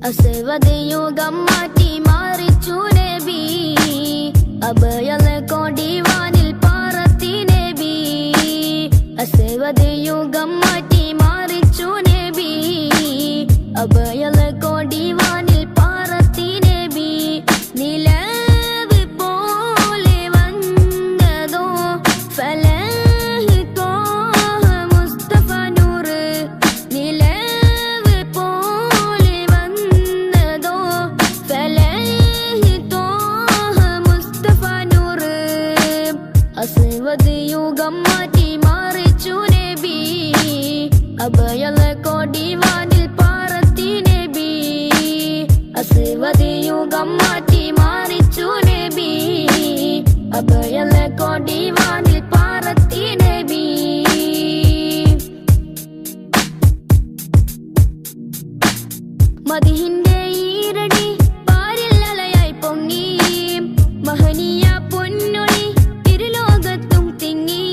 അസവതയുഗം മാറ്റി മാറിച്ചു നബി അഭയലെ കൊടിവാനിൽ പാറത്തി നബി അസവതയുഗം മാറ്റി മാറിച്ചു നബി അഭയലെ കൊടിവാനിൽ പാറത്തി നബി നിലവ് പോലെ വന്നതോ ഫലഹി ത്വാഹ മുസ്തഫ നൂറ് നിലവ് പോലെ വന്നതോ ഫലഹി ത്വാഹ മുസ്തഫ നൂറ് അസ്വദ് യുഗം മാറ്റി മാറിച്ചു നബി അഭയലെ കൊടിവാനിൽ പാറത്തി നബി അസ്വദ് യുഗം മാറ്റി മാറിച്ചു നബി അഭയലെ കൊടിവാനിൽ പാറത്തി നബി മദിഹിന്റെ ഈരടി പാരിൽ അലയായി പൊങ്ങി മഹനീയ പൊന്നൊളി ഇരുലോകത്തും തിങ്ങി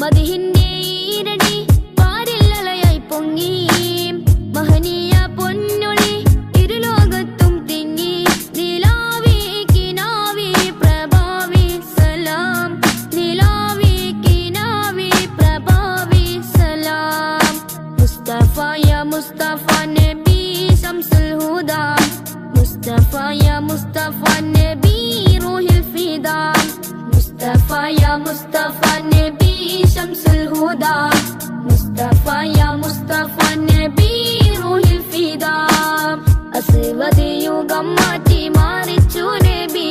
മദിഹിന്റെ ഈരടി പാരിൽ അലയായി പൊങ്ങി മഹനീയ പൊന്നൊളി ഇരുലോകത്തും തിങ്ങി നിലാവി കിനാവി പ്രഭാവി സലാം നിലാവി കിനാവി പ്രഭാവി സലാം മുസ്തഫ യാ മുസ്തഫ നബി ശംസുൽ ഹുദാ മുസ്തഫ യാ മുസ്തഫ നബി റൂഹിൽ ഫിദാ മുസ്തഫ യാ മുസ്തഫ നബി ശംസുൽ ഹുദാ മുസ്തഫ യാ മുസ്തഫ നബി റൂഹിൽ ഫിദാ അസ്വദ് യുഗം മാറ്റി മാറിച്ചു നബി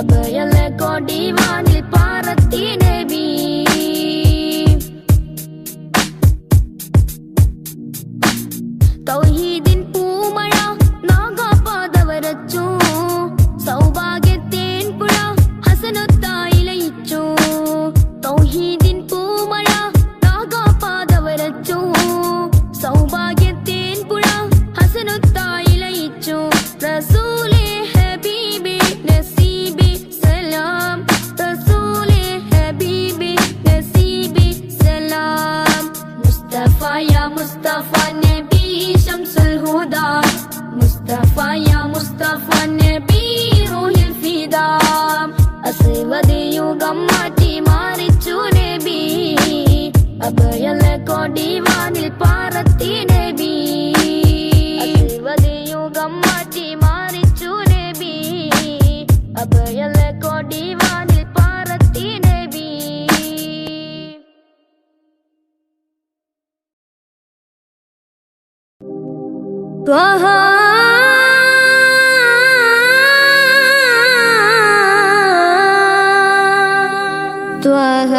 അഭയലെ കൊടിവാനിൽ പാറത്തി നബി തൗഹീദിൻ പൂമഴ നാഗാപാദവരച്ചു സൗഭാഗ്യത്തേൻ പുഴ ഹസനത്തായി ലയിച്ചു തൗഹീദിൻ പൂമഴ നാഗാപാദവരച്ചു സൗഭാഗ്യത്തേൻ പുഴ ഹസനത്തായി ലയിച്ചു റസൂലേ ഹബീബി നസീബി സലാം റസൂലേ ഹബീബി നസീബി സലാം മുസ്തഫ യാ മുസ്തഫ നബി ശംസുൽ ഹുദാ മുസ്തഫ യാ മുസ്തഫ നബി റൂഹിൽ ഫിദാ അസ്വദ് യുഗം മാറ്റി മാറിച്ചു നബി അഭയലെ കൊടിവാനിൽ പാറത്തി നബി അസ്വദ് യുഗം മാറ്റി മാറിച്ചു നബി അഭയലെ കൊടിവാനിൽ പാറത്തി നബി ത്വഹ ത്വഹ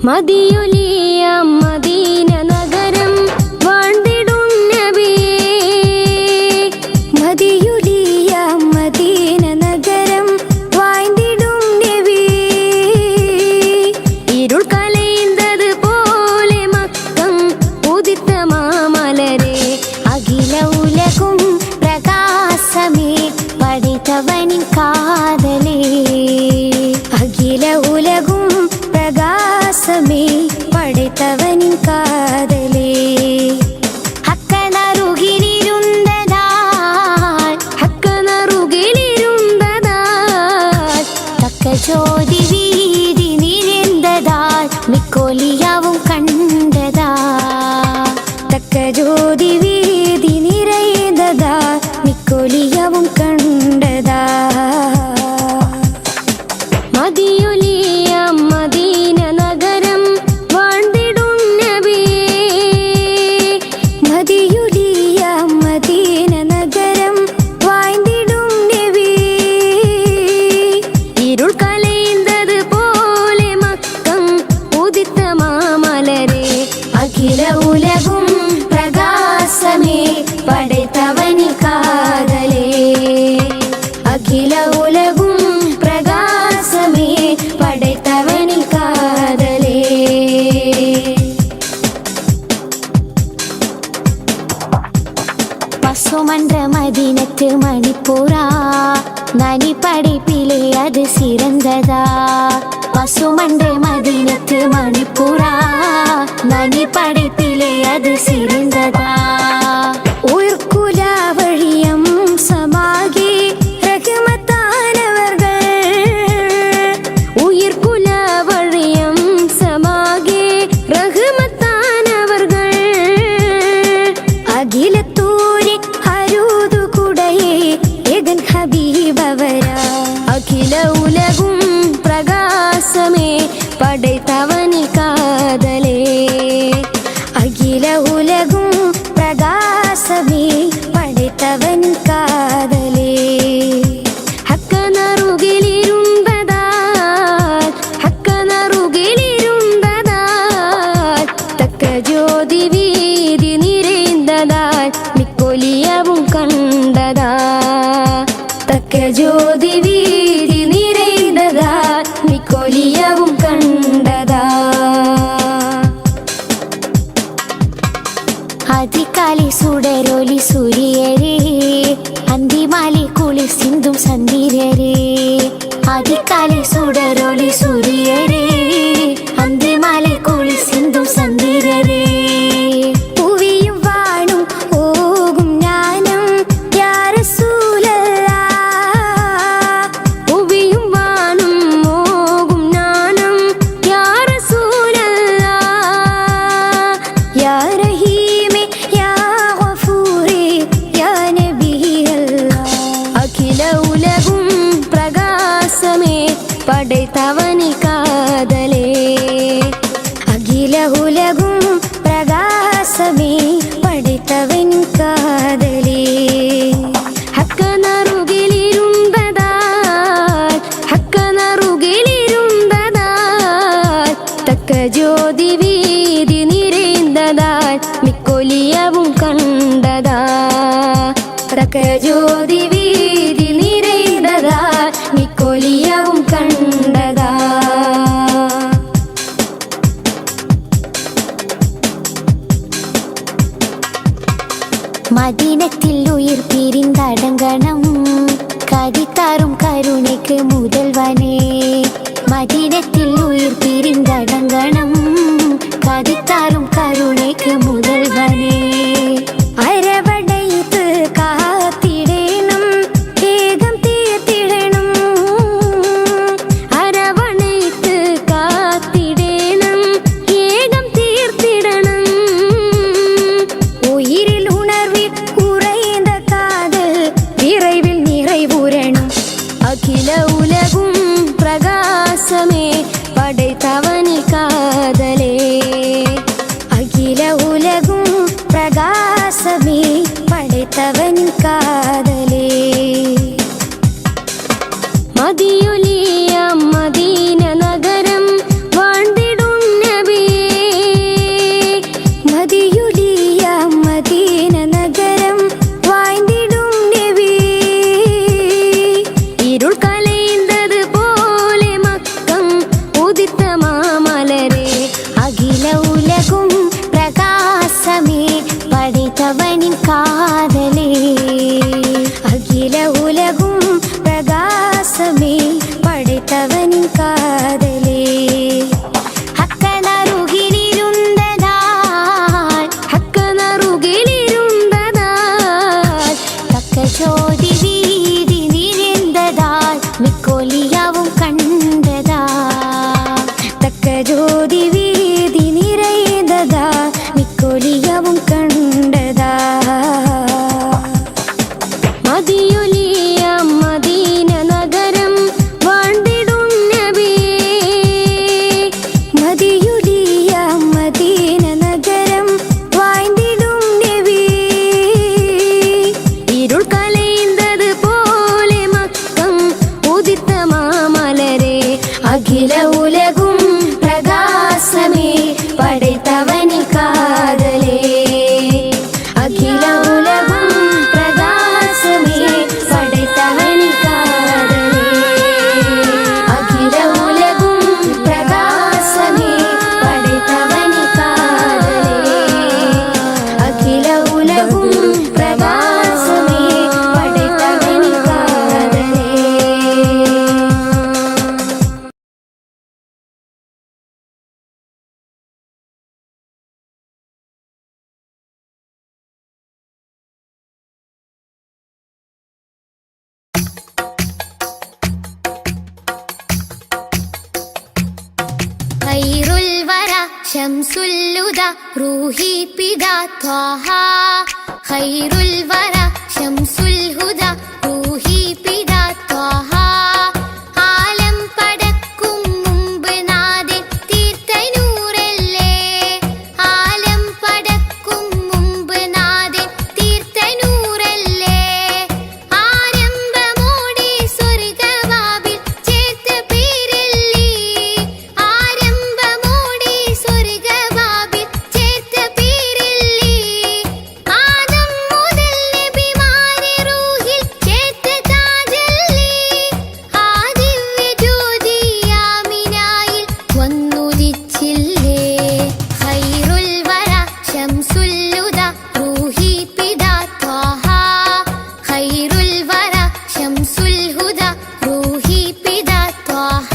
മദിയുലിയ മദീന നഗരം വാഴ്ന്നിടും നബി മദിയുലിയ മദീന നഗരം വാഴ്ന്നിടും നബി ഇരുൾ കലയുന്നത് പോലെ മക്കം ഉദിത്ത മാമലരെ അഖില ഉലകും പ്രകാശമേ പഠിത്തവനിൻ കാതലേ അഖില ഉലകും പ്രകാശമേ പഠിത്തവനിൻ படைப்பிலே அது சிறந்ததா பசுமண்டை மதீனத்து மணிப்புரா நனி படைப்பிலே அது சிறந்ததா உயிர்குல வழியம் சமாகி ரஹ்மத்தானவர்கள் உயிர்குல வழியம் சமாகி ரஹ்மத்தானவர்கள் அகிலத்தூரி அருது குடையே எகன் ஹபீபவரா அகில உலகும் பிரகாசமே படைத்தவனி காதலே அகில உலகும் பிரகாசமே படைத்தவன் காதலே ஹக்கனருகிலிருந்ததால் தக்க ஜோதி வீதி நிறைந்ததால் மிக்கொலியவும் கண்டதா தக்க ஜோதி வீதி நிறைந்ததால் மிக்கொலியவும் கண்டதா அதிகாலை சுடரொலி சூரியரே அந்திமாலை குளிர் சிந்தும் சந்திரரே அதிகாலை சுடரொலி சூரியரே அந்திமாலை குளிர் சிந்தும் சந்திரரே புவியும் வானும் ஓகும் ஞானம் யார சூழலா புவியும் வானும் ஓகும் ஞானம் யார சூழலா யார படைத்தவனி காதலே அகில உலகும் பிரகாசமே படைத்தவன் காதலே ஹக்கனருகிலிருந்ததால் தக்க ஜோதி வீதி நிறைந்ததால் மிக்கொலியவும் கண்டதா தக்க ஜோதி வீதி நிறைந்ததால் மிக்கொலியவும் கண்டதா மதீனத்தில் உயிர் பிரிந்தடங்கണം கதித்தாரும் கருணைக்கு முதல்வனே மதீனத்தில் உயிர் பிரிந்தடங்கണം கதித்தாரும் கருணைக்கு முதல்வனே அரவணைத்து காத்திடேனும் ஏகம் தீர்த்திடணும் அரவணைத்து காத்திடேனும் ஏகம் தீர்த்திடணும் உயிரில் உணர்வில் உறைந்த காதல் விரைவில் நிறைவுறணும் அகில உலகும் பிரகாசமே படைத்தவனி காதலே அகில உலகும் பிரகாசமே படைத்தவன் காதலே மதியொலிய மதீன நகரம் வாழ்ந்திடும் நபியே மதியொலிய மதீன நகரம் வாழ்ந்திடும் நபியே இருள் கலைந்தது போலே மக்கம் உதித்த மாமலரே அகில உலகும் பிரகாசமே படைத்தவனின் காதலே அகில உலகும் பிரகாசமே ശംസുൽ ഹുദ റൂഹി പിതാ ത്വാഹ ഖൈറുൽ വറ ശംസുൽ ഹുദ റൂഹി പിതാ ത്വാഹ ആലം പടക്കും മുമ്പ് നാഥൻ തീർത്ത നൂറല്ലേ ആലം പടക്കും മുമ്പ് നാഥൻ തീർത്ത നൂറല്ലേ ആരംഭമോടെ സ്വർഗവാതിൽ ചേർത്ത പേരല്ലേ ആരംഭമോടെ സ്വർഗവാതിൽ ചേർത്ത പേരല്ലേ ആദം മുതൽ നബിമാരെ റൂഹിൽ ചേർത്ത താജല്ലേ ആ ദിവ്യ ജ്യോതി ആമിനായിൽ വന്നുദിച്ചില്ലേ ഖൈറുൽ വറ ശംസുൽ ഹുദ റൂഹി പിതാ ത്വാഹ ഖൈറുൽ വറ ശംസുൽ ഹുദ റൂഹി പിതാ ത്വാഹ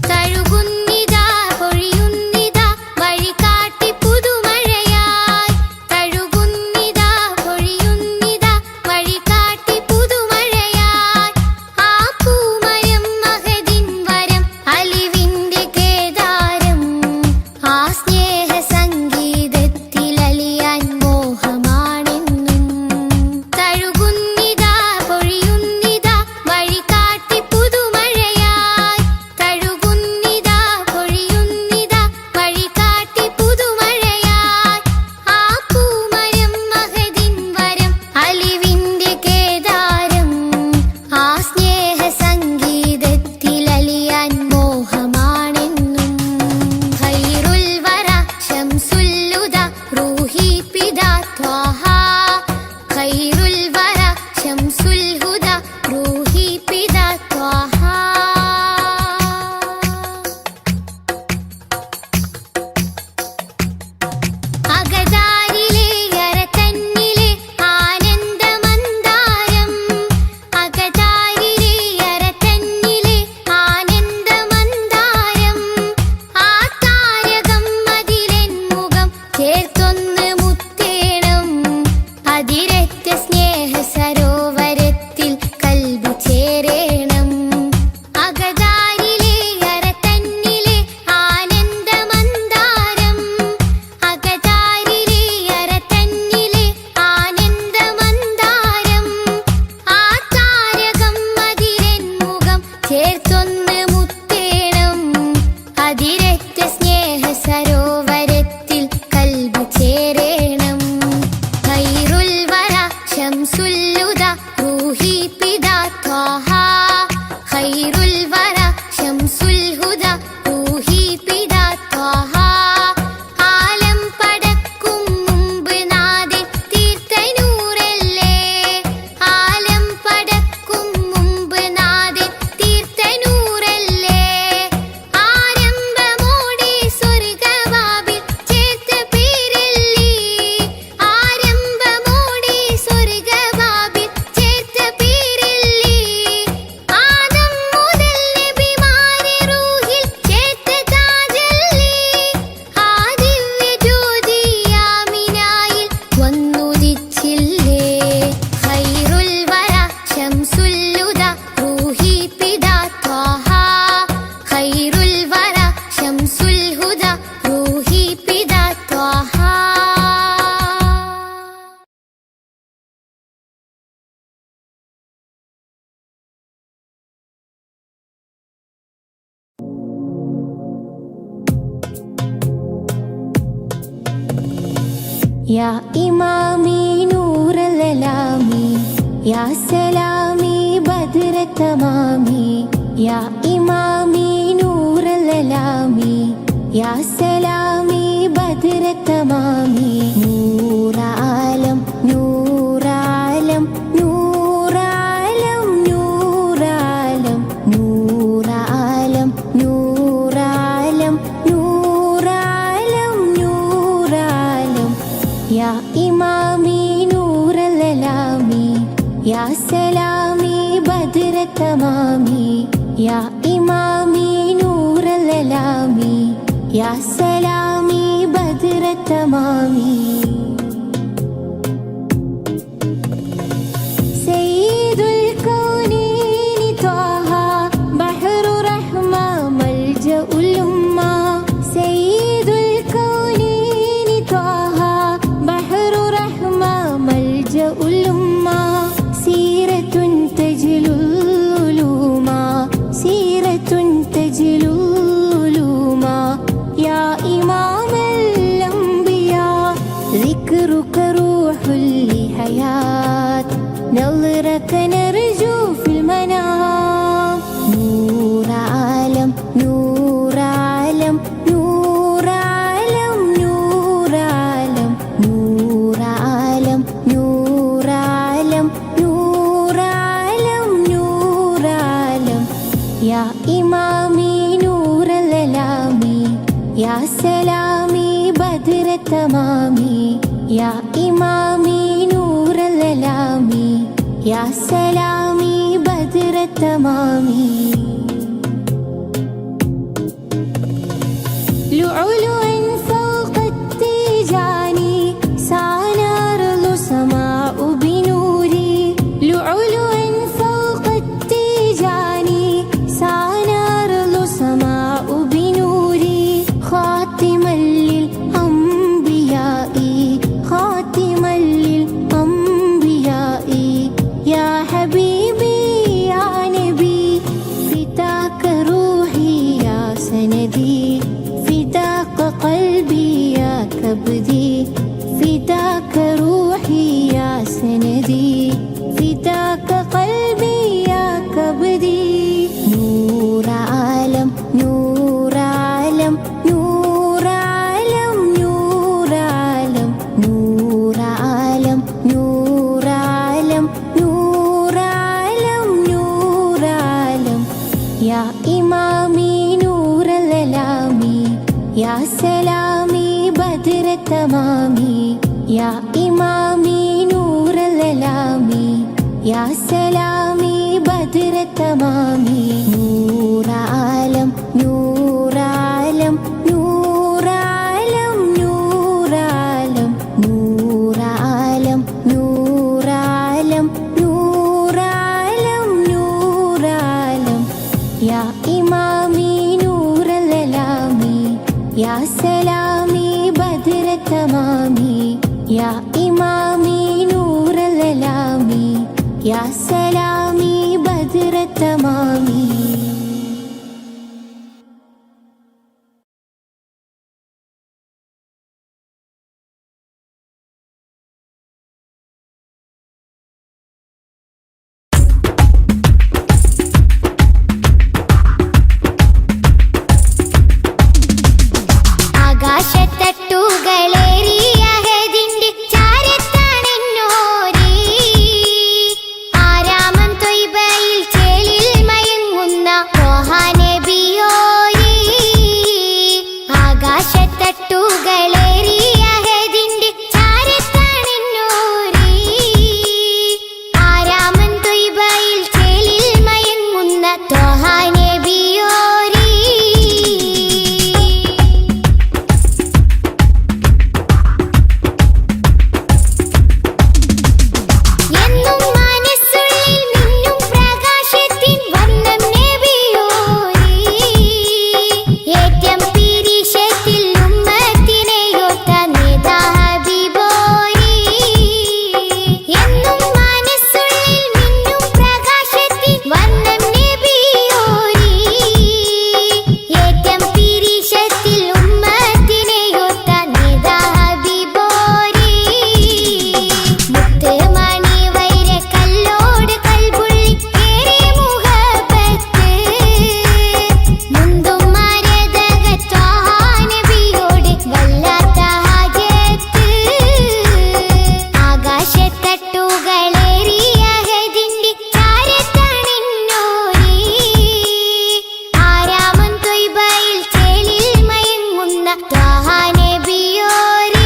തഴുകുന്നിതാ പൊഴിയുന്നിതാ വഴികാട്ടി പുതുമഴയായി തഴുകുന്നിതാ പൊഴിയുന്നിതാ വഴികാട്ടി പുതുമഴയായി ആ പൂമരം മഹദിൻ വരം അലിവിന്റെ കേദാരം ആ സ്നേഹ സംഗീതത്തിൽ അലിയാൻ മോഹമാണെന്നും തഴുകുന്നിതാ പൊഴിയുന്നിതാ വഴികാട്ടി പുതുമഴയായി തഴുകുന്നിതാ പൊഴിയുന്നിതാ വഴികാട്ടി പുതുമഴയായി ആ പൂമരം മഹദിൻ വരം അലിവിന്റെ കേദാരം ആ സ്നേഹ സംഗീതത്തിൽ അലിയാൻ മോഹമാണെന്നും ഖൈറുൽ വറ ശംസുൽ ഹുദ റൂഹി പിതാ ത്വാഹ ഖൈറുൽ വറ ശംസുൽ ഹുദ റൂഹി പിതാ ത്വാഹ അകതാരിലെ അരതന്നിലെ ആനന്ദമന്ദാരം അകതാരിലെ അരതന്നിലെ ആനന്ദമന്ദാരം ആ താരകം അതിലെൻ മുഖം ചേർത്തൊന്ന് മുത്തേണം അതിരറ്റ സ്നേഹ സരോവരത്തിൽ കൽബ് ചേരേണം അകതാരിലെ അരതന്നിലെ ആനന്ദമന്ദാരം അകതാരിലെ അരതന്നിലെ ആനന്ദമന്ദാരം ആ താരകം അതിലെൻ മുഖം ചേർത്തൊന്ന് മുത്തേണം അതിരറ്റ സ്നേഹ സരോവരത്തിൽ കൽബ് ചേരേണം ഖൈറുൽ വറ ശംസുൽ ഹുദ റൂഹി പിതാ ത്വാഹ ഖൈറുൽ വറ ശംസുൽ ഹുദ റൂഹി പിതാ ത്വാഹ ആലം പടക്കും മുമ്പ് നാഥൻ തീർത്ത നൂറല്ലേ ആലം പടക്കും മുമ്പ് നാഥൻ തീർത്ത നൂറല്ലേ ആരംഭമോടെ സ്വർഗവാതിൽ ചേർത്ത പേരല്ലേ ആരംഭമോടെ സ്വർഗവാതിൽ ചേർത്ത പേരല്ലേ ആദം മുതൽ നബിമാരെ റൂഹിൽ ചേർത്ത താജല്ലേ ആ ദിവ്യ ജ്യോതി ആമിനായിൽ വന്നുദിച്ചില്ലേ ഖൈറുൽ വറ ശംസുൽ ഹുദ റൂഹി പിതാ ത്വാഹ ഖൈറുൽ വറ ശംസുൽ ഹുദ റൂഹി പിതാ ത്വാഹ യാ ഇമാമി നൂറൽ അലാമി യാ സലാമി ബദ്ര തമാമി യാ ഇമാമി നൂറൽ അലാമി യാ സലാമി ബദ്ര തമാമി നൂറാലം നൂറാലം നൂറാലം നൂറാലം നൂറാലം നൂറാലം നൂറാലം നൂറാലം യാ ഇമാമി നൂറൽ അലാമി യാ സലാമി ബദ്ര തമാമി യാ ഇമാമി നൂറൽ അലാമി യാ സലാമി ബദ്ര തമാമി സയ്യിദുൽ കൗനൈനി തമാമി യാ ഇമാമി നൂറല്ലലാമി യാ സലാമി ബദ്ര തമാമി لؤلؤا فوق التيجان سعى أرض سماء بنوري لؤلؤا فوق التيجان سعى أرض سماء بنوري خاتما للأنبياء خاتما للأنبياء يا حبيبي يا نبي فداك روحي يا سندي فداك قلبي يا كبدي فداك روحي يا سندي فداك قلبي يا كبدي نور عالم نور عالم نور عالم نور عالم نور عالم نور عالم نور عالم نور عالم يا إمامي نور الألامي يا سلامي بدر التمامي يا إمامي نور الألامي يا سلامي بدر التمامي نور عالم نور عالم نور عالم نور عالم نور عالم نور عالم نور عالم نور عالم يا إمامي نور الألامي يا سلامي بدر التمامي يا إمامي نور الألامي يا سلامي بدر التمامي ആകാശത്തട്ടുകളേറിയ ഹദിന്റെ ചാരത്താണെന്നോരേ ആരാമം ത്വയ്ബയിൽ ചേലിൽ മയങ്ങുന്ന ത്വാഹ നബിയോരേ ആകാശത്തട്ടുകളേറിയ ഹദിന്റെ ചാരത്താണെന്നോരേ ആരാമം ത്വയ്ബയിൽ ചേലിൽ മയങ്ങുന്ന ത്വാഹ നബിയോരേ എന്നും മനസ്സുള്ളിൽ മിന്നും പ്രകാശത്തിൻ വർണ്ണം നബിയോരേ ഏറ്റം പീരിഷത്തിൽ ഉമ്മത്തിനെ യോത്ത നേതാ ഹബീബോരേ എന്നും മനസ്സുള്ളിൽ മിന്നും പ്രകാശത്തിൻ വർണ്ണം നബിയോരേ ഏറ്റം പീരിഷത്തിൽ ഉമ്മത്തിനെ യോത്ത നേതാ ഹബീബോരേ മുത്ത് മണി വൈര കല്ലോട് കൽബുള്ളി ഏറെ മുഹബത്ത് മുന്തും മരതക ത്വാഹ നബിയോട് വല്ലാത്ത ഹാജത്ത് ആകാശത്തട്ടുകളേറിയ ഹദിന്റെ ചാരത്താണെന്നോരേ ആരാമം ത്വയ്ബയിൽ ചേലിൽ മയങ്ങുന്ന ത്വാഹ നബിയോരേ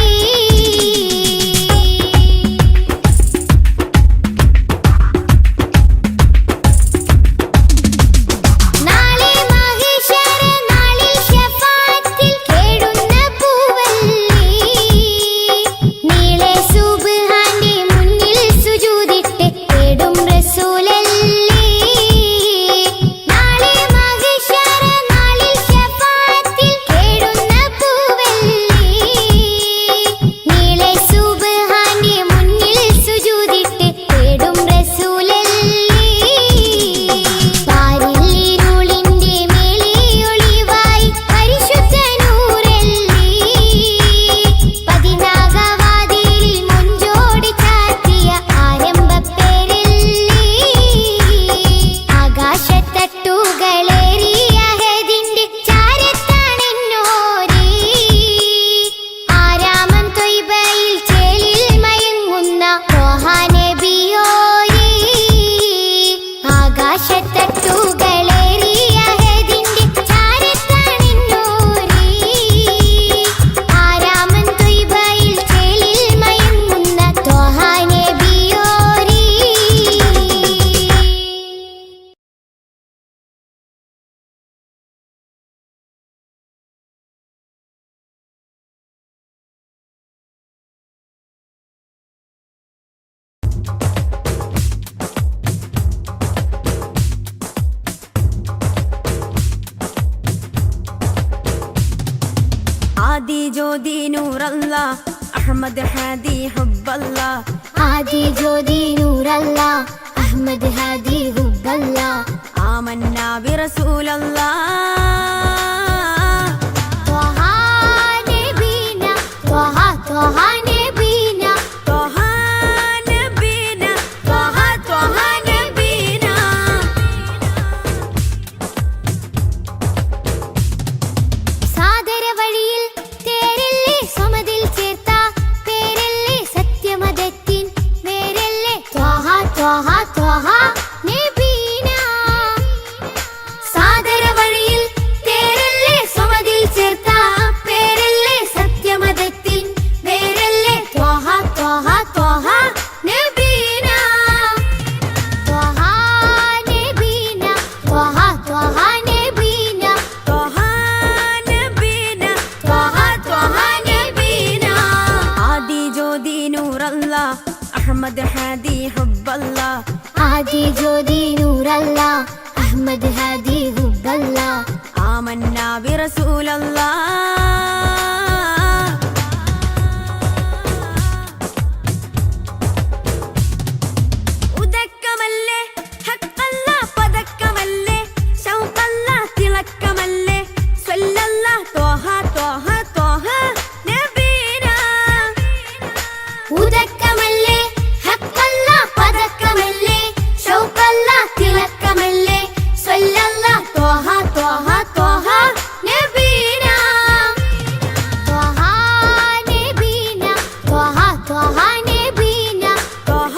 നാളെ മഹ്ശറ നാളിൽ ശഫാഅത്തിൽ കേടുന്ന പൂവല്ലി നീളെ സുബ്ഹാന്റെ മുന്നിൽ സുജൂദിൽ ആദി ജ്യോതി നൂറല്ല അഹമ്മദ് ഹാദി ഹുബ്ബല്ല ആദി ജ്യോതി നൂറല്ല അഹമ്മദ് ഹാദി ഹുബ്ബല്ല ആമന്നാ ബിറസൂലല്ലാ ത്വഹ നബീന ത്വഹ ത്വഹ നബീന ത്വഹ നബീന ത്വഹ ത്വഹ നബീന സാദര വഴിയിൽ തേരല്ലേ സമതിൽ ചേർത്ത പേരല്ലേ സത്യമതത്തിൻ വേരല്ലേ ത്വഹ ത്വഹ ത്വഹ നബീന സാദര വഴിയിൽ തേരല്ലേ സമതിൽ ചേർത്ത പേരല്ലേ സത്യമതത്തിൻ വേരല്ലേ ത്വഹ ത്വഹ ത്വഹ നബീന ത്വഹ നബീന ത്വഹ ത്വഹ നബീന ത്വഹ നബീന ത്വഹ ത്വഹ നബീന ആദി ജ്യോതി നൂറല്ല അഹമ്മദ് ഹാദി ഹുബ്ബല്ല ആദി ജ്യോതി നൂറല്ല അഹമ്മദ് ഹാദി ഹുബ്ബല്ല ആമന്നാ ബിറസൂലല്ലാ ഉദക്കമല്ലേ ഹഖല്ല പദക്കമല്ലേ ശൗഖല്ല തിളക്കമല്ലേ സ്വല്ലല്ല ത്വഹ ത്വഹ ത്വഹ നബീന ഉദക്കമല്ലേ ഹഖല്ല പദക്കമല്ലേ ശൗഖല്ല തിളക്കമല്ലേ സ്വല്ലല്ല ത്വഹ ത്വഹ ത്വഹ നബീന ത്വഹ നബീന ത്വഹ ത്വഹ നബീന ത്വഹ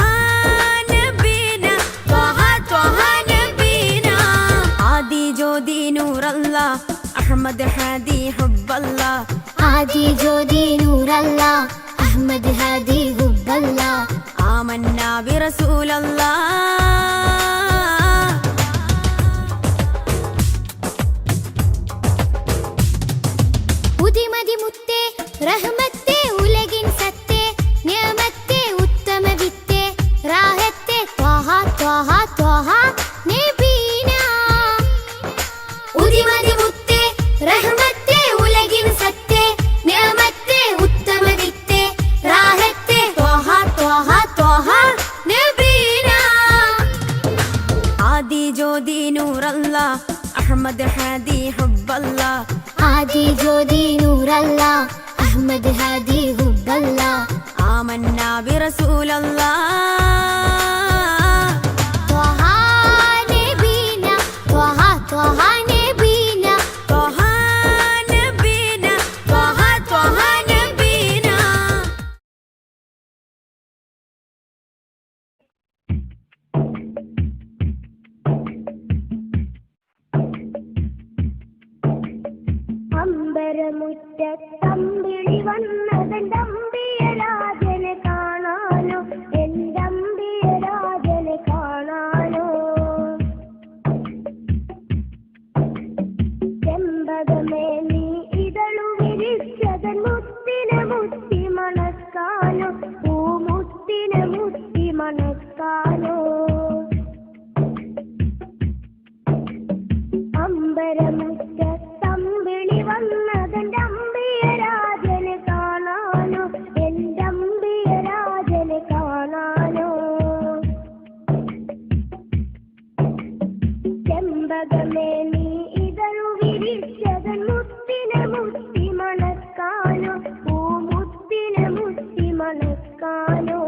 നബീന ത്വഹ ത്വഹ നബീന ആദി ജ്യോതി നൂറല്ല അഹമ്മദ് ഹാദി ഹുബ്ബല്ല ആദി ജ്യോതി നൂറല്ല അഹമ്മദ് ഹാദി ഹുബ്ബല്ല ആമന്നാ ബിറസൂലല്ലാ ഉദിമതി മുത്തേ റഹ്മത്തേ ഉലകിൻ സത്തേ നിയമത്തേ ഉത്തമ വിത്തേ റാഹത്തേ ത്വഹ ത്വഹ ത്വഹ നബീന ഉദിമതി മുത്തേ റഹ്മത്തേ ഉലകിൻ സത്തേ നിയമത്തേ ഉത്തമ വിത്തേ റാഹത്തേ ത്വഹ ത്വഹ ത്വഹ നബീന ആദി ജ്യോതി നൂറല്ല അഹമ്മദ് ഹാദി ഹുബ്ബല്ല ആദി ജ്യോതി നൂറല്ല അഹമ്മദ് ഹാദി ഹുബ്ബല്ല ആമന്നാ ബിറസൂലല്ലാ ത്വഹ നബീന ത്വഹ ത്വഹ നബീന ത്വഹ നബീന ത്വഹ ത്വഹ നബീന അമ്പരമുറ്റത്തമ്പിളി വന്നതെന്തമ്പിയരാജനെ കാണാനോ എന്തമ്പിയരാജനെ കാണാനോ ചെമ്പകമേ നീ ഇതളു വിരിച്ചതൻ മുത്തിനെ മുത്തി മണക്കാനോ പൂമുത്തിനെ മുത്തി മണക്കാനോ അമ്പരമുറ്റത്തമ്പിളി വന്നതെന്റെ അമ്പിയരാജനെ കാണാനോ എന്റെ അമ്പിയരാജനെ കാണാനോ ചെമ്പകമേ നീ ഇതളു വിരിച്ചതൻ മുത്തിനെ മുത്തി മണക്കാനോ പൂമുത്തിനെ മുത്തി മണക്കാനോ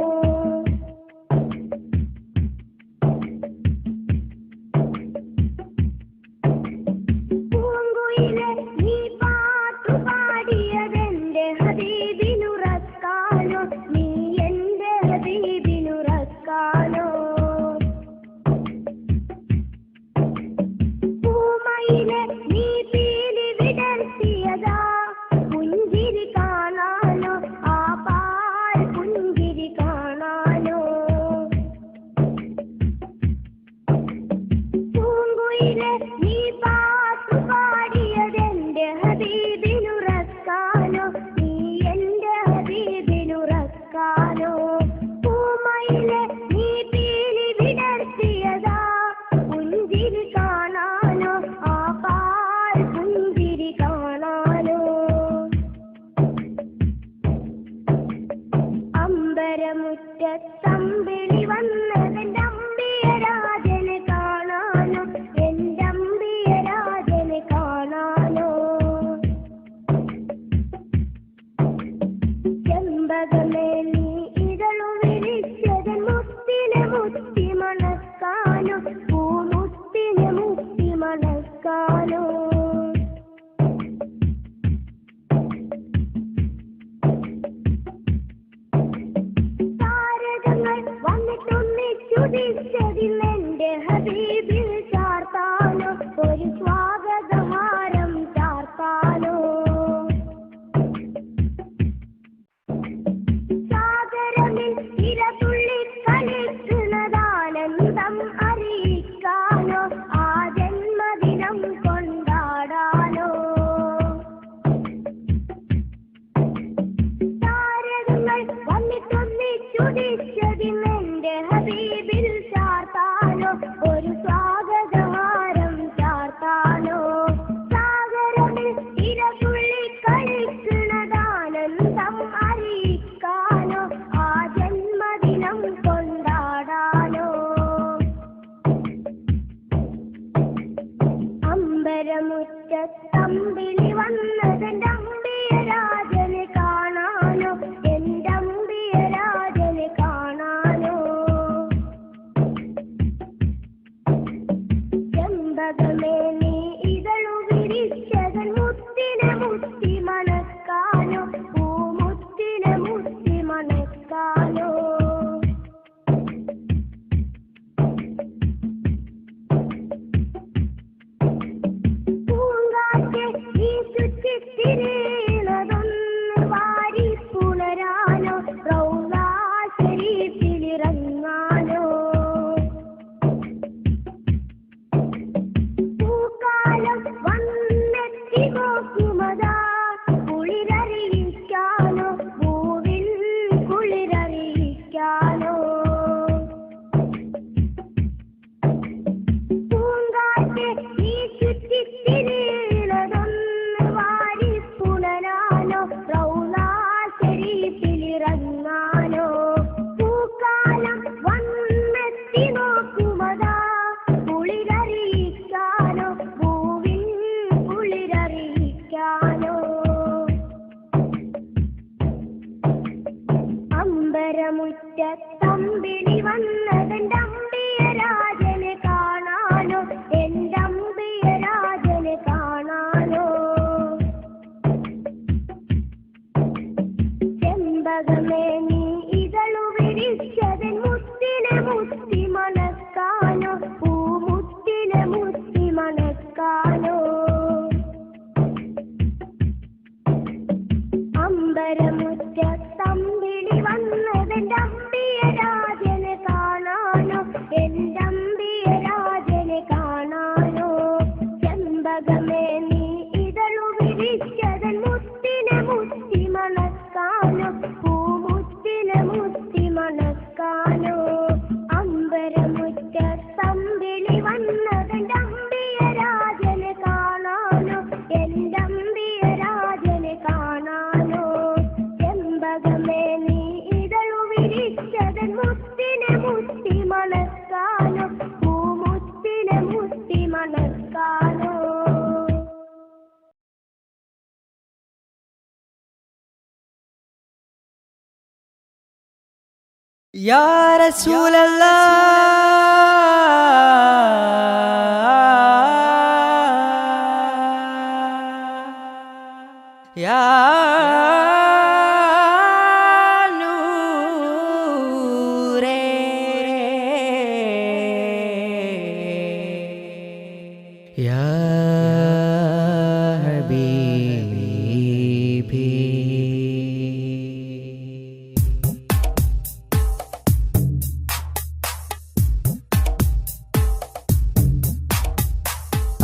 വന്നതെന്റെ അമ്പിയരാജനെ കാണാനോ എന്റെ അമ്പിയരാജനെ കാണാനോ ചെമ്പകമേ നീ ഇതളു വിരിച്ചതൻ മുത്തിനെ മുത്തി മണക്കാനോ പൂമുത്തിനെ മുത്തി മണക്കാനോ ചുതിച്ചതിലെന്റെ ഹബീബിൽ ചാർത്താനോ ഒരു സ്വാഗതഹാരം ചാർത്താനോ സാഗരമിൽ ഇരതുള്ളി കളിക്കുന്നതാനന്ദം അറിയിക്കാനോ ആ ജന്മദിനം കൊണ്ടാടാനോ താരകങ്ങൾ വന്നിട്ടൊന്നി ചുതിച്ചതിലെന്റെ ഹബീബിൽ ചാർത്താനോ ഒരു സ്വാഗതഹാരം ചാർത്താനോ സാഗരമിൽ ഇരതുള്ളി കളിക്കുന്നതാനന്ദം അറിയിക്കാനോ ആ ജന്മദിനം കൊണ്ടാടാനോ അമ്പരമുറ്റത്തമ്പിളി വന്നതെന്റെ അമ്പിയരാജനെ കാണാനോ എന്റെ അമ്പിയരാജനെ കാണാനോ ചെമ്പകമേ നീ ഇതളു വിരിച്ചതൻ മുത്തിനെ മുത്തി മണക്കാനോ പൂമുത്തിനെ മുത്തി മണക്കാനോ പൂങ്കാറ്റെ നീ ചുറ്റിത്തിരിയുന്നതൊന്ന് വാരി പുണരാനോ റൗളാ ശരീഫിലിറങ്ങാനോ പൂക്കാലം വന്നെത്തി നോക്കുമതാ കുളിരറിയിക്കാനോ പൂവിൻ കുളിരറിയിക്കാനോ പൂങ്കാറ്റെ നീ ചുറ്റിത്തിരിയുന്നതൊന്ന് വാരി പുണരാനോ റൗളാ ശരീഫിലിറങ്ങാനോ പൂക്കാലം വന്നെത്തി നോക്കുമതാ കുളിരറിയിക്കാനോ പൂവിൻ കുളിരറിയിക്കാനോ അമ്പരമുറ്റത്തമ്പിളി വന്നതെന്റെ അമ്പിയരാജനെ കാണാനോ എന്റെ അമ്പിയരാജനെ കാണാനോ ചെമ്പകമേ നീ ഇതളു വിരിച്ചതൻ മുത്തിനെ മുത്തി മണക്കാനോ പൂമുത്തിനെ മുത്തി മണക്കാനോ അമ്പരമുറ്റത്തമ്പിളി വന്നതെന്റെ അമ്പിയരാജനെ കാണാനോ എന്റെ അമ്പിയരാജനെ കാണാനോ ചെമ്പകമേ നീ ഇതളു വിരിച്ചതൻ മുത്തിനെ മുത്തി മണക്കാനോ പൂമുത്തിനെ മുത്തി മണക്കാനോ അമ്പരമുറ്റത്തമ്പിളി വന്നതെന്റെ അമ്പിയരാജനെ കാണാനോ എന്റെ അമ്പിയരാജനെ കാണാനോ ചെമ്പകമേ നീ ഇതളു വിരിച്ചതൻ മുത്തിനെ മുത്തി മണക്കാനോ പൂമുത്തിനെ മുത്തി മണക്കാനോ യാ റസൂലല്ലാഹ് യാ നൂറേ യാ ഹബീബി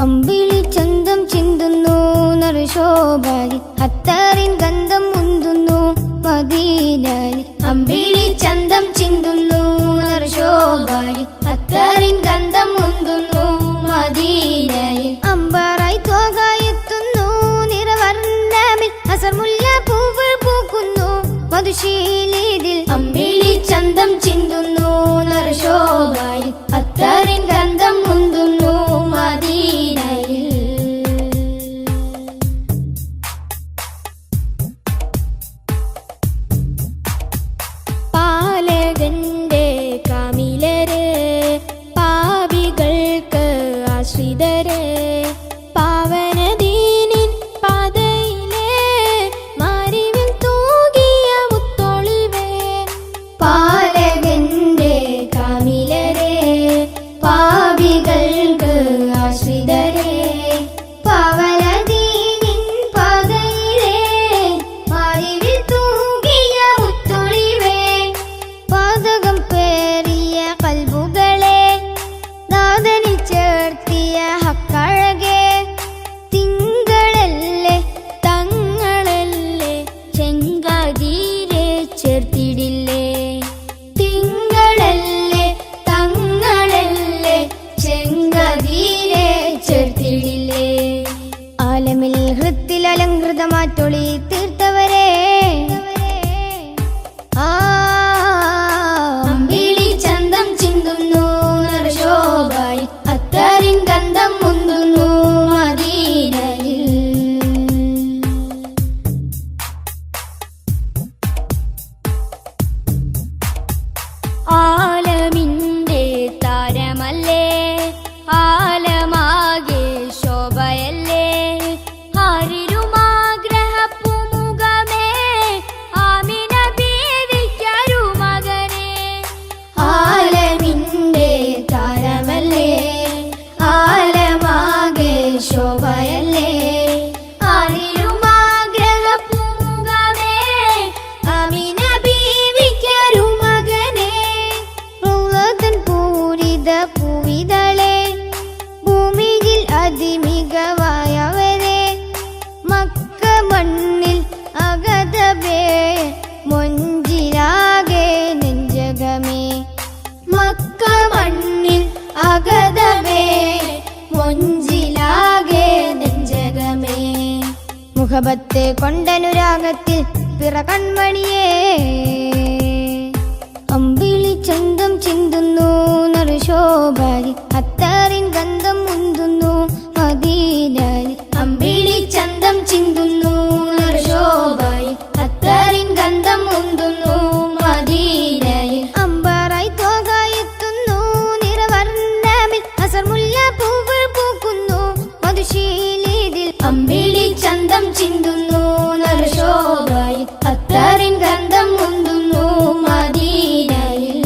അമ്പിളി ചന്തം ചിന്തുന്നു നറുശോഭാലി അത്തറിൻ ഗന്ധം മുന്തുന്നു മദീനാലി അമ്പിളി ചന്തം ചിന്തുന്നു നറുശോഭാലി അത്തറിൻ ഗന്ധം മുന്തുന്നു മദീനാലി അമ്പറായി തോകായെത്തുന്നു നിറവർണ്ണമിൽ അസർമുല്ല പൂവുകൾ പൂക്കുന്നു മധുശീലിതിൽ അമ്പിളി ചന്തം ചിന്തുന്നു ചെയ്ത പൂവിതളെ ഭൂമിയിൽ അതിമികവായവരെ മക്ക മണ്ണിൽ അഗതബേ മൊഞ്ചിലാകെ നെഞ്ചകമേ മക്ക മണ്ണിൽ അഗതബേ മൊഞ്ചിലാകെ നെഞ്ചകമേ മുഖബത്തെ കൊണ്ടനുരാഗത്തിൽ പിറ കൺമണിയേ അമ്പിളി ചന്തം ചിന്തുന്നു നറുശോഭാരി അത്തറിൻ ഗന്ധം മുന്തുന്നു മദീനാരി അമ്പിളി ചന്തം ചിന്തുന്നു നറുശോഭാരി അത്തറിൻ ഗന്ധം മുന്തുന്നു മദീനാരി അമ്പറായി തോകായെത്തുന്നു നിറവർണ്ണമിൽ അസർമുല്ല പൂക്കൾ പൂക്കുന്നു മധുശീലിതിൽ അമ്പിളി ചന്തം ചിന്തുന്നു നറുശോഭാരി അത്തറിൻ ഗന്ധം മുന്തുന്നു മദീനയിൽ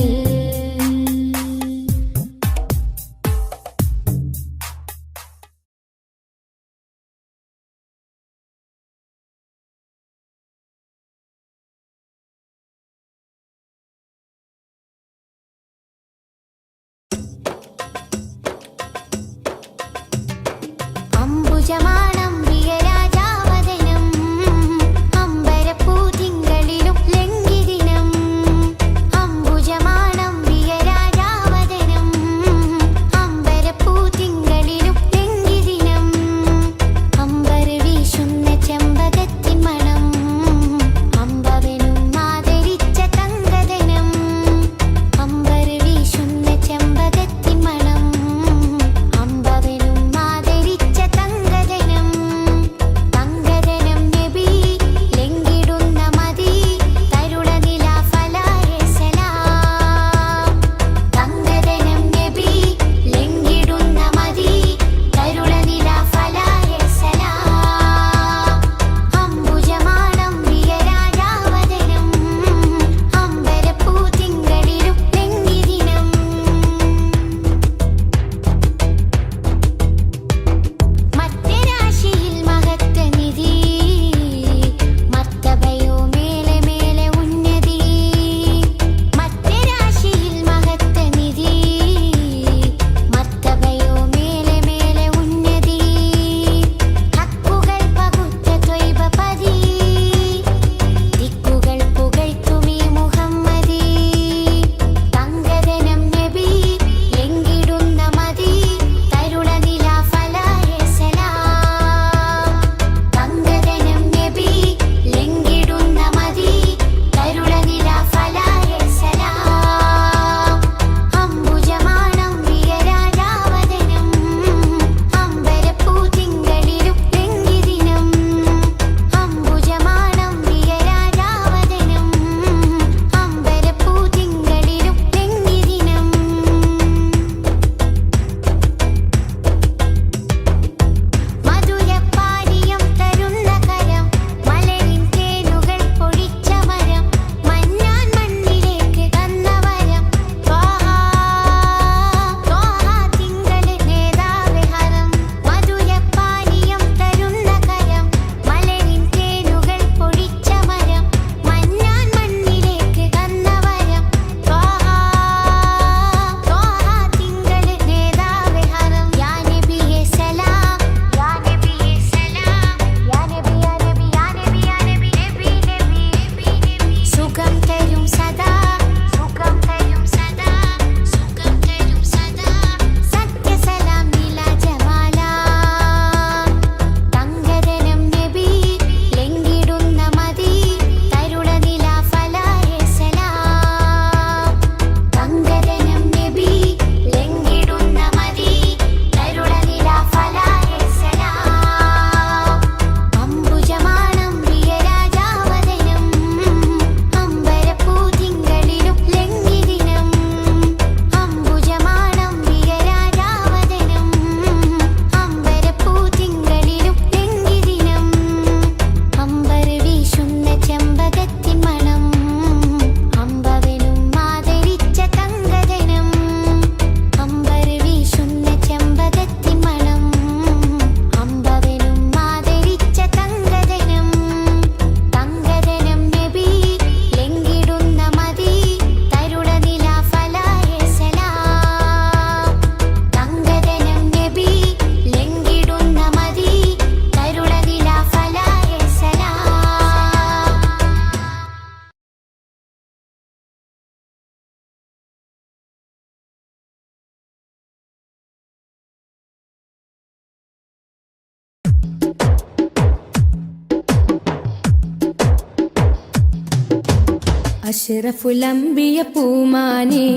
അഷ്റഫുൽ അംബിയ പൂമാനെ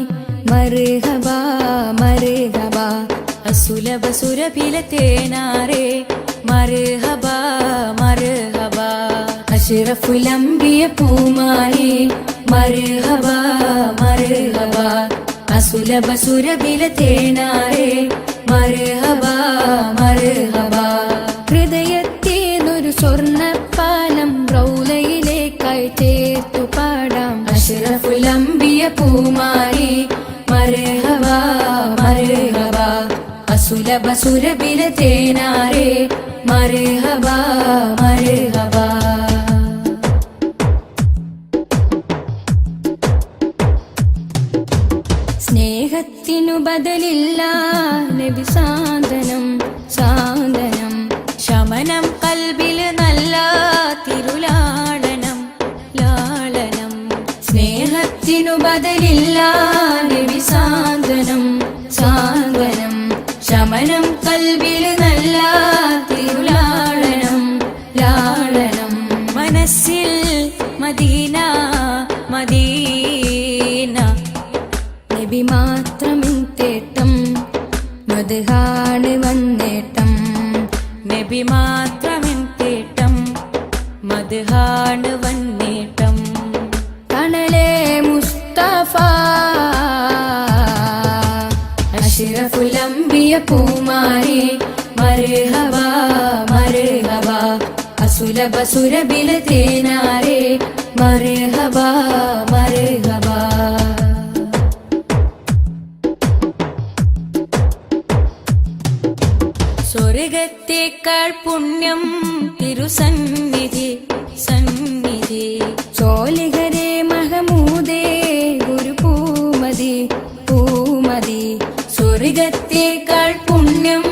മർഹബ മർഹബ അസുലഭ സുരഭില തേനാരെ മർഹബ മർഹബ അഷ്റഫുൽ അംബിയ പൂമാനെ മർഹബ മർഹബ അസുലഭ സുരഭില തേനാരെ മർഹബ മർഹബ ഹൃദയത്തേനൊരു സ്വർണ്ണപ്പാലം റൗലയിലേക്കായി ചേർത്തു പാടാം അഷ്റഫുൽ അംബിയ പൂമാനെ മർഹബ മർഹബ അസുലഭ സുരഭില തേനാരെ മർഹബ മർഹബ സ്നേഹത്തിനു ബദലില്ല നബി സാന്ത്വനം സാന്ത്വനം ശമനം കൽബിൽ നല്ല തിരുലാളനം ലാളനം സ്നേഹത്തിനു ബദലില്ല നബി സാന്ത്വനം സാന്ത്വനം ശമനം കൽബിൽ നല്ല തിരുലാളനം ലാളനം മനസ്സിൽ മദീന മദീന നബി മാത്രമിൻ തേട്ടം മദ്ഹാണ് വന്നേട്ടം നബി മാത്രമിൻ തേട്ടം മദ്ഹാണ് വന്നേട്ടം തണലേ മുസ്തഫ അഷ്റഫുൽ അംബിയ പൂമാനെ മർഹബ മർഹബ അസുലഭ സുരഭില തേനാരെ മർഹബ മർഹബ സ്വർഗത്തേക്കാൾ പുണ്യം തിരുസന്നിധി സന്നിധി ചോലിഹരേ മഹമൂദേ ഗുരു പൂമതി പൂമതി സ്വർഗത്തേക്കാൾ പുണ്യം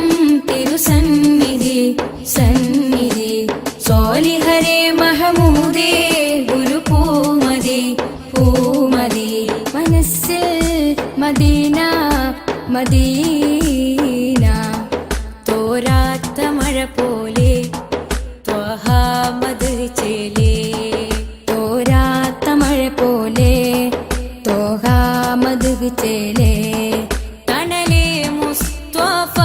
തിരുസന്നിധി സന്നിധി ചോലിഹരേ മഹമൂദേ ഗുരു പൂമതി പൂമതി മനസ്സിൽ മദീന മദീന തോരാത്ത മഴ പോലെ ത്വഹാമദ് ചേലേ തോരാത്ത മഴ പോലെ ത്വഹാമദ് ചേലേ തണലേ മുസ്തഫ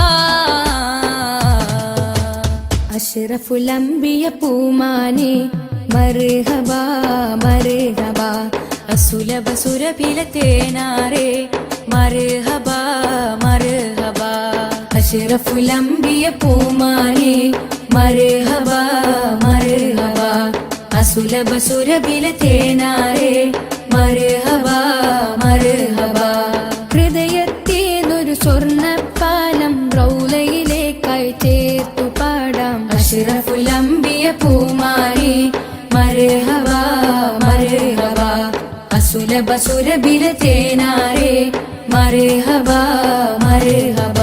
അഷ്റഫുൽ അംബിയ പൂമാനെ മർഹബ മർഹബ അസുലഭ സുരഭില തേനാരെ മർഹബ മർഹബ അഷ്റഫുൽ അംബിയ പൂമാനെ മർഹബ മർഹബ അസുലഭ സുരഭില തേനാരെ മർഹബ മർഹബ ഹൃദയത്തേനൊരു സ്വർണ്ണപ്പാലം റൗലയിലേക്കായി ചേർത്തു പാടാം അഷ്റഫുൽ അംബിയ പൂമാനെ മർഹബ മർഹബ അസുലഭ സുരഭില തേനാരെ മർഹബ മർഹബ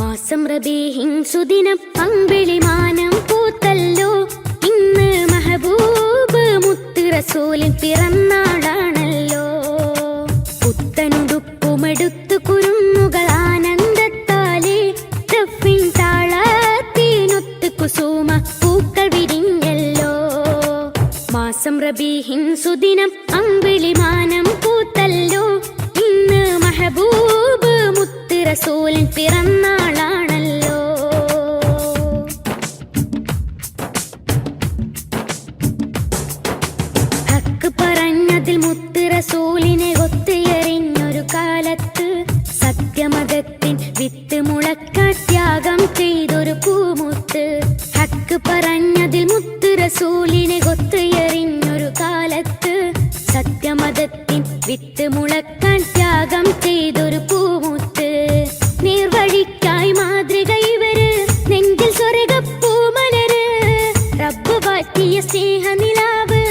മാസം റബീഹിൻ സുദിനം അമ്പിളിമാനം പൂത്തല്ലോ ഇന്ന് മഹബൂബ് മുത്ത് റസൂലിൻ പിറന്നാളാണല്ലോ പുത്തനുടുപ്പുമെടുത്തു കുരുന്നുകൾ ആനന്ദത്താലേ ദഫിൻ താളത്തിനൊത്ത് കുസുമ പൂക്കൾ വിരിഞ്ഞല്ലോ മാസം റബീഹിൻ സുദിനം അമ്പിളിമാനം പൂത്തല്ലോ ഇന്ന് മഹബൂബ് മുത്ത് റസൂലിൻ പിറന്നാളാണല്ലോ ഹക്ക് പറഞ്ഞതിൽ മുത്ത് റസൂലിനെ ഒത്തുയറിഞ്ഞൊരു കാലത്ത് സത്യമതത്തിൻ വിത്ത് മുളക്കാൻ ത്യാഗം ചെയ്തൊരു പൂമുത്ത് ഹക്ക് പറഞ്ഞതിൽ മുത്ത് റസൂലിനെ ഒത്തുയറിഞ്ഞൊരു കാലത്ത് സത്യമതത്തിൻ വിത്ത് മുളക്കാൻ ത്യാഗം ചെയ്തൊരു പൂമുത്ത് നീർവഴിക്കായി മാതൃക ഇവര് നെഞ്ചിൽ സ്വർഗപ്പൂമലര് റബ്ബ് വാറ്റിയ സ്നേഹനിലാവ്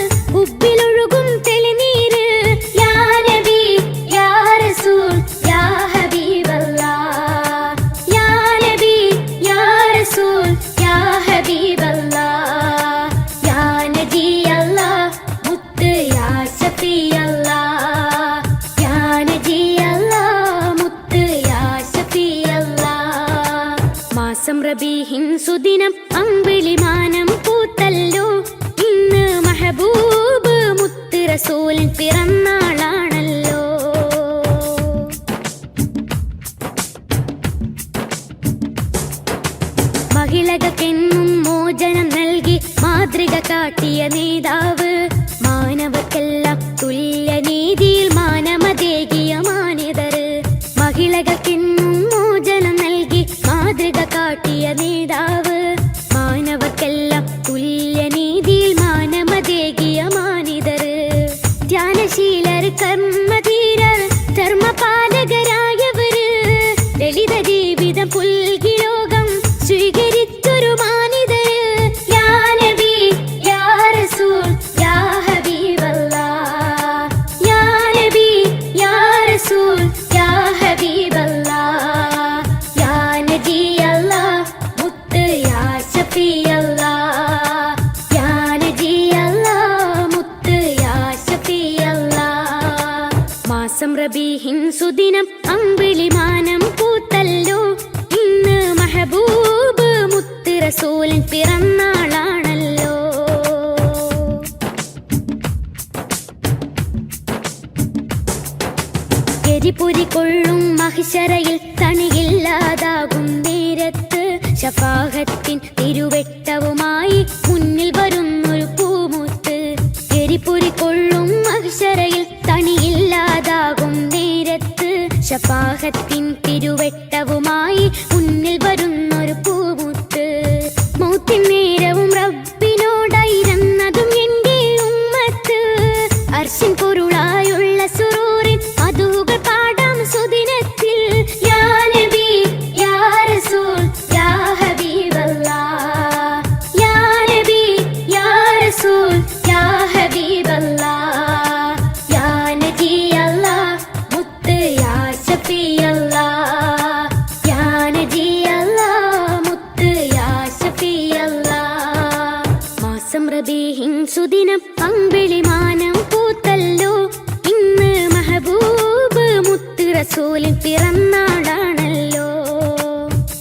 ഉബ്ബിലൊഴുകും തെളിനീര് യാ നബി യാ റസൂൽ യാ ഹബീബല്ലാഹ് യാ നബി യാ റസൂൽ യാ ഹബീബല്ലാഹ് സുദിനം അമ്പിളിമാനം പൂത്തല്ലോ ഇന്ന് മെഹബൂബ് മുത്ത് റസൂലിൻ പിറന്നാളാണല്ലോ. മഹിളകൾക്കെന്നും മോചനം നൽകി മാതൃക കാട്ടിയ നേതാവ്, മാനവക്കെല്ലാം തുല്യനീതിയിൽ മാനമതേകിയ മാന്യതർ. മഹിളകൾക്കെന്നും മോചനം നൽകി മാതൃക കാട്ടിയ നേതാവ്, മാനവക്കെല്ലാം തുല്യനീതിയിൽ മാനമതേകിയ മാന്യതർ. ധ്യാനശീലർ, കർമ്മധീരർ, ധർമ്മപാലകരായവര്, ലളിത ജീവിതം പുൽകി ലോകം സ്വീകരിച്ചൊരു മാനിതര്. യാ നബി യാ റസൂൽ യാ ഹബീബല്ലാഹ്, യാ നബി യാ റസൂൽ യാ ഹബീബല്ലാഹ്, യാ നബി അല്ലാഹ് മുത്ത് യാ ശഫീഅല്ലാഹ്, യാ നബി അല്ലാഹ് മുത്ത് യാ ശഫീഅല്ലാഹ്. മാസം റബീഹിൻ സുദിനം അമ്പിളിമാനം പൂത്തല്ലോ ഇന്ന് മെഹബൂബ് മുത്ത് റസൂലിൻ പിറന്നാളാണല്ലോ. എരിപുരി കൊള്ളും മഹിശറയിൽ തണിയില്ലാതാകും നേരത്ത്, ശഫാഅത്തിൻ തിരുവെട്ടവുമായി മുന്നിൽ വരുന്നൊരു പൂമുത്ത്. എരിപുരി കൊള്ളും മഹിശറയിൽ തണിയില്ലാതാകും നേരത്ത്, ശഫാഅത്തിൻ തിരുവെട്ടവുമായി മുന്നിൽ വരുന്നൊരു പൂമുത്ത്. മൗത്തിൻ നേരവും റബ്ബിനോടായിരുന്നതും എൻ്റെ ഉമ്മത്ത്, അർശിൻ പൊരുളായുള്ള സുറൂറിൻ മധുകൾ പാടാം സുദിനത്തിൽ. യാ നബി യാ റസൂൽ യാ ഹബീബല്ലാഹ്, യാ നബി യാ റസൂൽ യാ ഹബീബല്ലാഹ്, യാ നബി അല്ലാഹ് മുത്ത് യാ ശഫീഅല്ലാഹ്, യാ നബി അല്ലാഹ് മുത്ത് യാ ശഫീഅല്ലാഹ്. മാസം റബീഹിൻ സുദിനം അമ്പിളിമാനം പൂത്തല്ലോ ഇന്ന് മെഹബൂബ് മുത്ത് റസൂലിൻ പിറന്നാളാണല്ലോ.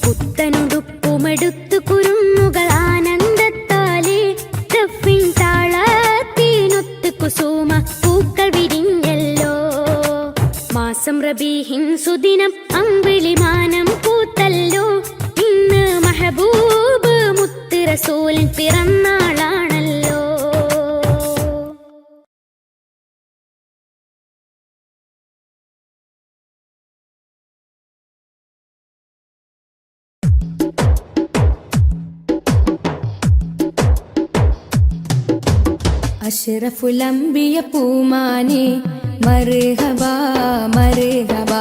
പുത്തനുടുപ്പുമെടുത്തു കുരുന്നുകൾ ആനന്ദത്താലേ, ദഫിൻ താളത്തിനൊത്ത് കുസുമ പൂക്കൾ വിരിഞ്ഞല്ലോ. മാസം റബീഹിൻ സുദിനം അമ്പിളിമാനം പൂത്തല്ലോ ഇന്ന് മെഹബൂബ് മുത്ത് റസൂലിൻ പിറന്നാളാണല്ലോ. അഷ്റഫുൽ അംബിയ പൂമാനെ മർഹബാ മർഹബാ,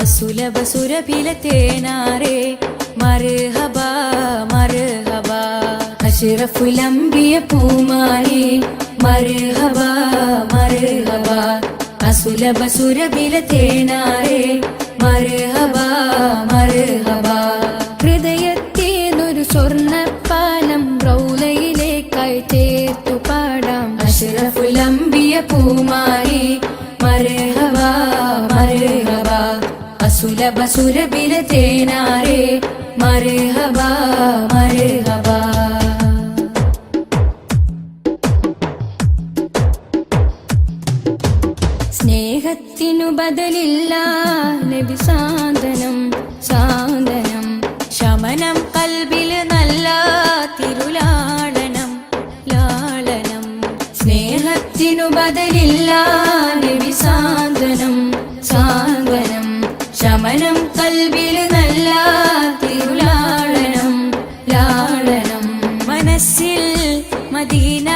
അസുലഭ സുരഭില തേനാരെ മർഹബാ മർഹബാ. അഷ്റഫുൽ അംബിയ പൂമാനെ മർഹബാ മർഹബാ, അസുലഭ സുരഭില തേനാരെ മർഹബാ മർഹബാ. ഹൃദയത്തേനൊരു സ്വർണ്ണപ്പാലം റൗലയിലേക്കായി ചേർത്തു പാടാം. അഷ്റഫുൽ അംബിയ പൂമാനെ മർഹബാ മർഹബാ, അസുലഭ സുരഭില തേനാരെ മർഹബാ മർഹബാ. സ്നേഹത്തിനു ബദലില്ല നബി സാന്ത്വനം സാന്ത്വനം, ശമനം കൽബിൽ നല്ല തിരുലാളനം ലാളനം. സ്നേഹത്തിനു ബദലില്ല നബി സാന്ത്വനം സാന്ത്വനം, ശമനം കൽബിൽ നല്ല തിരുലാളനം ലാളനം. മനസ്സിൽ മദീന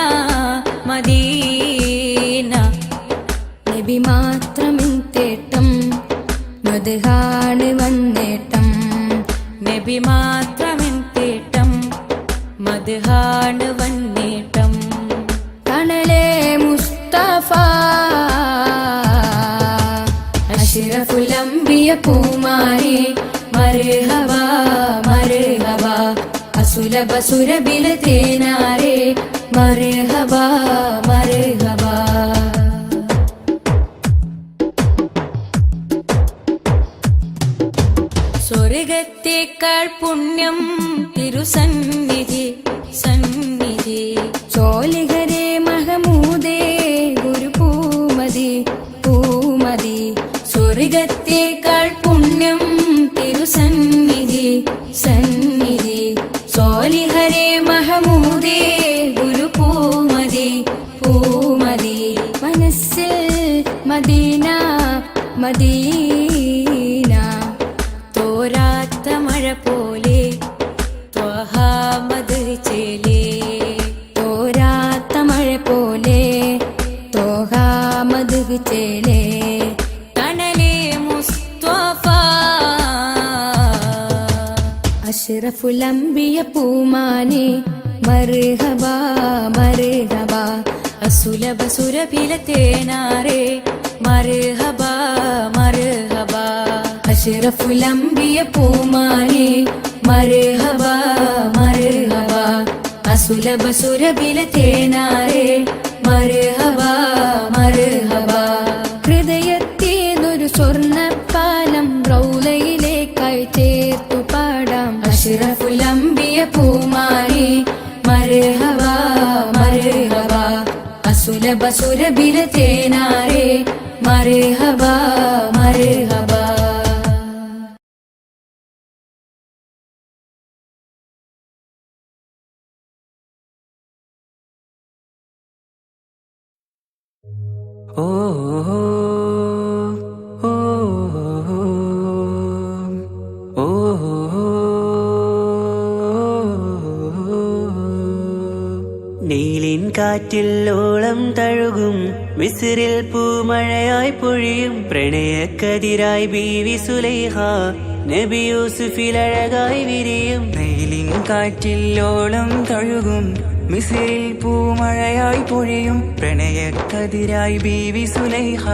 മദീന, നബി മാത്രമിൻ തേട്ടം മദ്ഹാണ് വന്നേട്ടം. നബി മാത്രമിൻ തേട്ടം മദ്ഹാണ് വന്നേട്ടം. തണലേ മുസ്തഫ അഷ്റഫുൽ അംബിയ പൂമാനെ മർഹബാ മർഹബാ, അസുലഭ സുരഭില തേനാരെ മർഹബാ മർഹബാ. സ്വർഗ സ്വർഗത്തേക്കാൾ പുണ്യം തിരുസന്നിധി സന്നിധി. ചോലിഹരേ മഹമൂദേ ഗുരു പൂമതി പൂമതി. സ്വർഗത്തേക്കാൾ പുണ്യം തിരുസന്നിധി സന്നിധി. ചോലിഹരേ മഹമൂദേ ഗുരു പൂമതി പൂമതി. മനസ്സിൽ മദീന മദീന തോരാത്ത മഴ പോലെ ത്വഹ മദ് ചേലേ. തോരാത്ത മഴ പോലെ ത്വഹ മദ് ചേലേ. തണലേ മുസ്തഫ അഷ്റഫുൽ അംബിയ പൂമാനെ മർഹബാ മർഹബാ. അസുലഭ സുരഭില തേനാരേ മർഹബാ മർഹബാ. അഷ്റഫുൽ അംബിയ പൂമാനെ മർഹബാ മർഹബാ. അസുലഭ സുരഭില തേനാരേ മർഹബാ മർഹബാ. ഹൃദയത്തേതൊരു സ്വർണ്ണപ്പാലം റൗലയിലേക്കായി ചേർത്തു പാടാം. അഷ്റഫുൽ അംബിയ പൂമാനെ മർഹബാ മർഹബാ. അസുലഭ സുരഭില തേനാരേ മർഹബാ മർഹബാ. ഓ ഓ ഓ നീലിൻ കാറ്റിൽ ഓളം തഴുകും മിസ്രിൽ പൂമഴയായി പൊഴിയും പ്രണയക്കതിരായി ബീവി സുലൈഹ നബി യൂസുഫിൽ അഴകായി വിരിയും. നീലിൻ കാറ്റിൽ ഓളം തഴുകും മിസ്രിൽ പൂമഴയായി പൊഴിയും പ്രണയക്കതിരായി ബീവി സുലൈഹ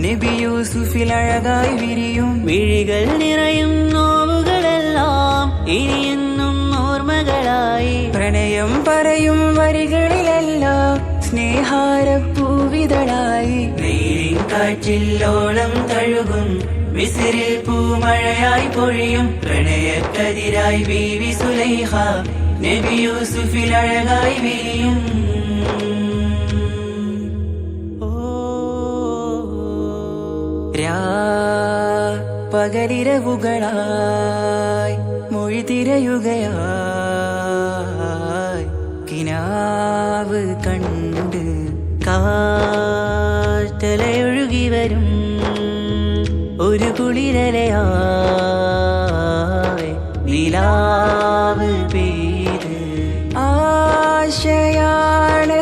നബി യൂസുഫിൽ അഴകായി വിരിയും. മിഴികൾ നിറയും നോവുകളെല്ലാം ഇനിയെന്നും ഓർമ്മകളായി. പ്രണയം പറയും വരികളിലെല്ലാം സ്നേഹാരപ്പൂവിതളായി. നീലിൻ കാറ്റിൽ ഓളം തഴുകും മിസ്രിൽ പൂമഴയായി പൊഴിയും പ്രണയക്കതിരായി ബീവി സുലൈഹ നബി യൂസുഫിൽ അഴകായി വിരിയും. പകലിരവുകളായി മൊഴി തിരയുകയായി കിനാവ് കണ്ട് കാറ്റലയൊഴുകി വരും ഒരു കുളിരലയായി നിലാവ് പെയ്ത്. ആശയാണ്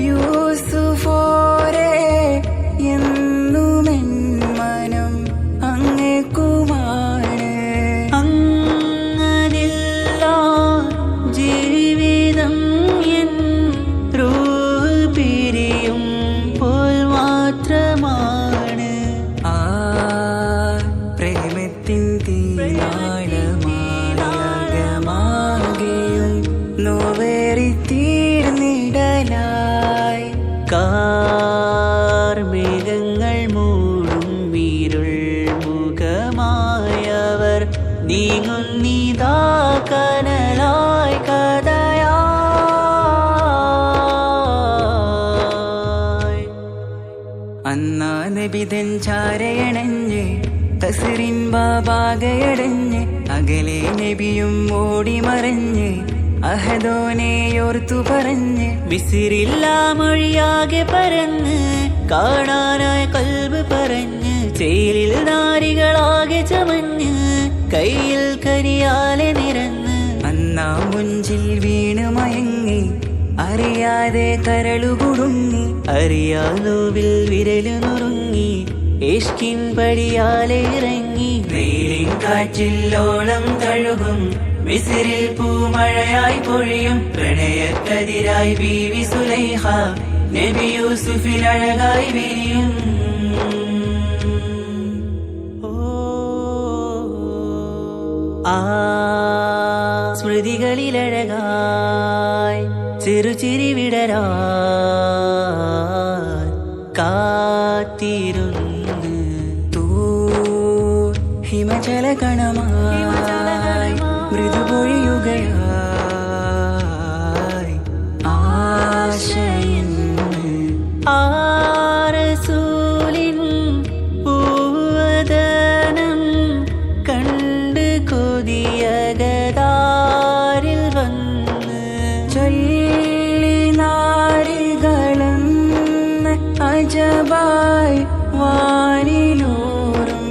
യൂസുഫോരെ എന്നുമെൻ മനം അങ്ങേക്കുമാണ്. അങ്ങനില്ല ജീവിതം എൻ റൂഹ് പിരിയും പോൽ മാത്രമാണ്. ആ പ്രേമത്തിൻ തീനാളമാകെയും നോവേറി തീർന്നിടലായി. കാർമേഘങ്ങൾ മൂടും വീരുൾ മുഖമായവർ നീങ്ങുന്നിതാ കനലായി കഥയായി. അന്നാ നബിതൻ ചാരയണഞ്ഞ് തസ്റിൻ ബാബാകയടഞ്ഞ് അകലെ നബിയും ഓടിമറഞ്ഞ് അഹദോനെയോർത്തു പറഞ്ഞ് മിസ്രില്ല മൊഴിയാകെ പരന്ന് കാണാനായ കൽബ് പറഞ്ഞ് ചേലിൽ നാരികളാകെ ചമഞ്ഞ് കയ്യിൽ കരിയാലെ നിരന്ന്. അന്നാ മുഞ്ചിൽ വീണ് മയങ്ങി അറിയാതെ കരളുകുടുങ്ങി. അറിയാലോവിൽ വിരലു നുറുങ്ങി ഇഷ്കിൻ പടിയാലെ ഇറങ്ങി. നീലിൻ കാറ്റിൽ ഓളം തഴുകും മിസ്രിൽ പൂമഴയായി പൊഴിയും പ്രണയക്കതിരായി ബീവി സുലൈഹ നബി യൂസുഫിൽ അഴകായി വിരിയും. ആ സ്മൃതികളിലഴകായി ചെറുചിരി വിടരാൻ കാത്തിരുന്ന് ഹിമജല കണമായി റസൂലിൻ പൂവദനം കണ്ട് കൊതിയകതാരിൽ വന്ന് ചൊല്ലി നാരികളെന്ന് അജബായി വാനിലൂറും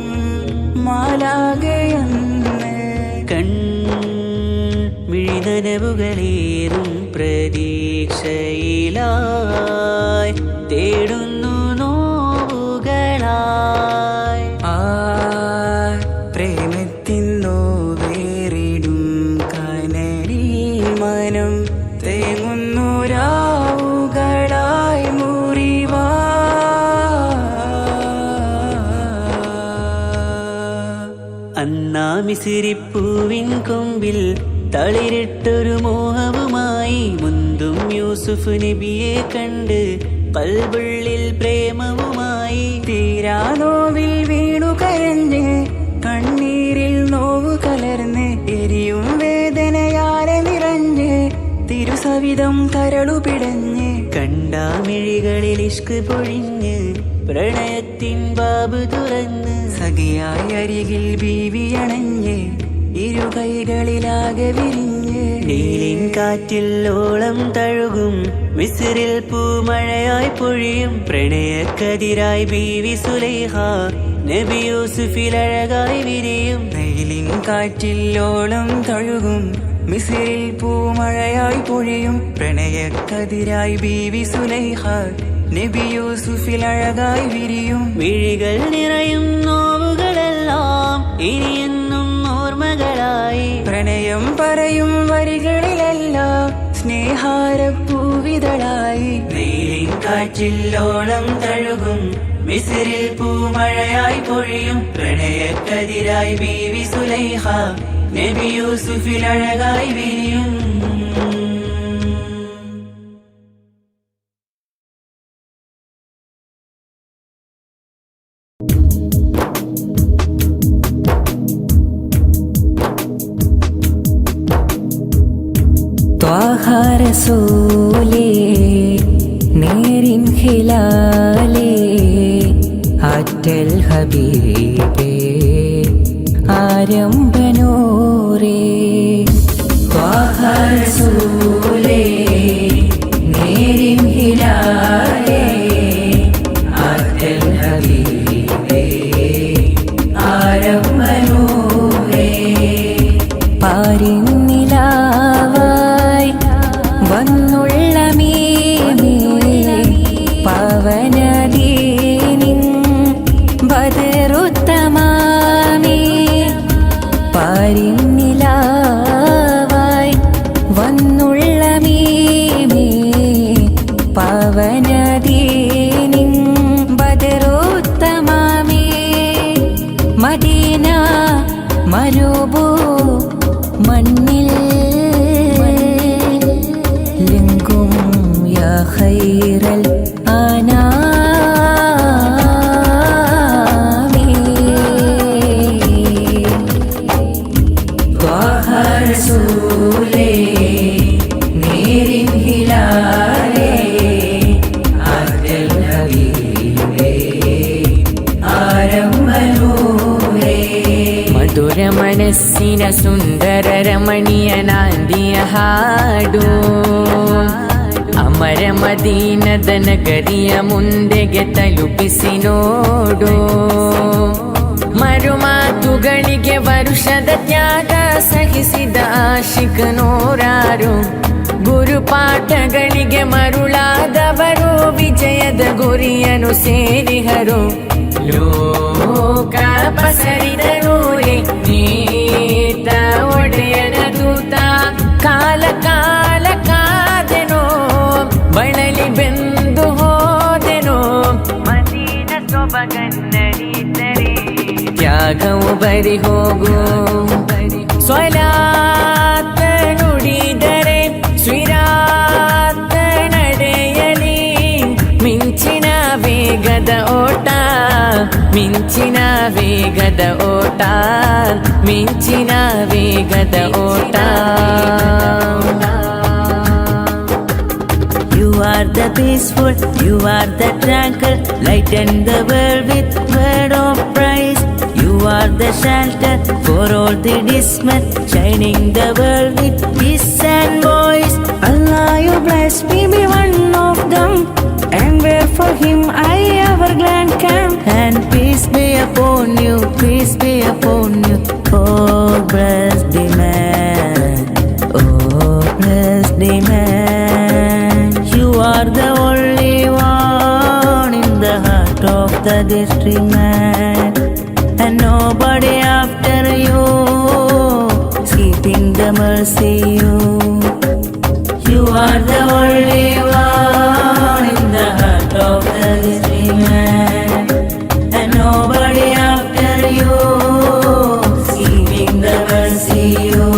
മാലാകയെന്ന് മിഴിനനവുകളേറും പ്രതീക്ഷയിലായി തേടുന്നു നോവുകളായി ആ പ്രേമത്തിൻ നോവേറിടും കനലിൽ മനം തേങ്ങുന്നു രാവുകളായി മുറിവാ അന്നാ മിസിരിപ്പൂവിൻ കൊമ്പിൽ തളിരിട്ടൊരു മോഹവുമായി മുന്തും യൂസുഫ് നബിയെ കണ്ട് കൽബുള്ളിൽ പ്രേമവുമായി തീരാ നോവിൽ വീണു കരഞ്ഞ് കണ്ണീരിൽ നോവ് കലർന്ന് എരിയും വേദനയാലെ നിറഞ്ഞ് തിരുസവിധം കരളു പിടഞ്ഞ് കണ്ടാമിഴികളിൽ ഇഷ്ക് പൊഴിഞ്ഞ് പ്രണയത്തിൻ ബാബ് തുറന്ന് സഖിയായി അരികിൽ ബീവിയണഞ്ഞ് ഇരു കൈകളിലാകെ വിരിഞ്ഞ് നീലിൻ കാറ്റിൽ ഓളം തഴുകും മിസ്രിൽ പൂമഴയായി പൊഴിയും പ്രണയക്കതിരായി ബീവി സുലൈഹ നബി യൂസുഫിൽ അഴകായി വിരിയും നീലിൻ കാറ്റിൽ ഓളം തഴുകും മിസ്രിൽ പൂമഴയായി പൊഴിയും പ്രണയക്കതിരായി ബീവി സുലൈഹ നബി യൂസുഫിൽ അഴകായി വിരിയും മിഴികൾ നിറയും നോവുകളെല്ലാം ഇനിയെന്നും ഓർമ്മകളായി പ്രണയം പറയും വരികളിലെല്ലാം സ്നേഹാരപ്പൂവിതളായി നീലിൻ കാറ്റിൽ ഓളം തഴുകും മിസ്രിൽ പൂമഴയായി പൊഴിയും പ്രണയക്കതിരായി ബീവി സുലൈഹ നബി യൂസുഫിൽ അഴകായി വിരിയും ത്വാഹ റസൂലേ നേരിൻ ഹിലാലേ ആറ്റൽ ഹബീബേ ആരംഭനൂരേ ത്വാഹ റസൂലേ നേരിൻ ഹിലാലേ ആറ്റൽ ഹബീബേ ആരംഭനൂരേ പാരിന്നിലാവായി വന്നുള്ള മീമേ പവനദീനിൻ ബദറുത്തമാമേ പാരിന്നിലാവായി വന്നുള്ള മീമേ പവനദീനിൻ ബദറുത്തമാമേ മദീന മരുഭൂ മണ്ണിൽ ലിംഗും യാ ഖൈറൽ അനാമി ത്വാഹ റസൂലേ നേരിൻ ഹിലാലേ ആറ്റൽ ഹബീബേ ആരംഭനൂരേ മധുര മനസ്സിന സുന്ദര രമണീയനാന്തിയ ಹಾಡು ಅಮರ ಮದೀನದ ನಗರಿಯ ಮುಂದೆಗೆ ತಲುಪಿಸಿ ನೋಡು ಮರುಮಾತುಗಳಿಗೆ ವರುಷದ ತ್ಯಾಗ ಸಹಿಸಿದ ಆಶಿಕ ನೂರಾರು ಗುರುಪಾಠಗಳಿಗೆ ಮರುಳಾದವರು ವಿಜಯದ ಗುರಿಯನ್ನು ಸೇರಿಹರು ಲೋಕ ಪಸರಿದರೂರೆ ನೀತ ಒಡೆಯನ ದೂತ ಕಾಲ ಕಾಲ ಕಾದೆನೋ ಬಳಲಿ ಬೆಂದು ಹೋದೆನೋ ಮದೀನ ಸೊಬಗನ್ನರಿದರೆ ತ್ಯಾಗವು ಬರಿ ಹೋಗು ಸ್ವಲಾತ ನುಡಿದರೆ ಸ್ವಿರಾತ ನಡೆಯಲಿ ಮಿಂಚಿನ ವೇಗದ ಓಟ ಮಿಂಚಿನ ವೇಗದ ಓಟ ಮಿಂಚಿನ ವೇಗದ ಓಟ You are the the peaceful, you are the tranquil. Lighten the world with word of praise. You are the shelter for all the dismal, shining the world with peace and voice. Allah, you bless me be one of them, and where for him I ever glad come. And peace be upon you, peace be upon you, oh blessed the man, oh blessed the man. You are the only one in the heart of the district man, and nobody after you, seeking the mercy you. You are the only one in the heart of the district man, and nobody after you, seeking the mercy you.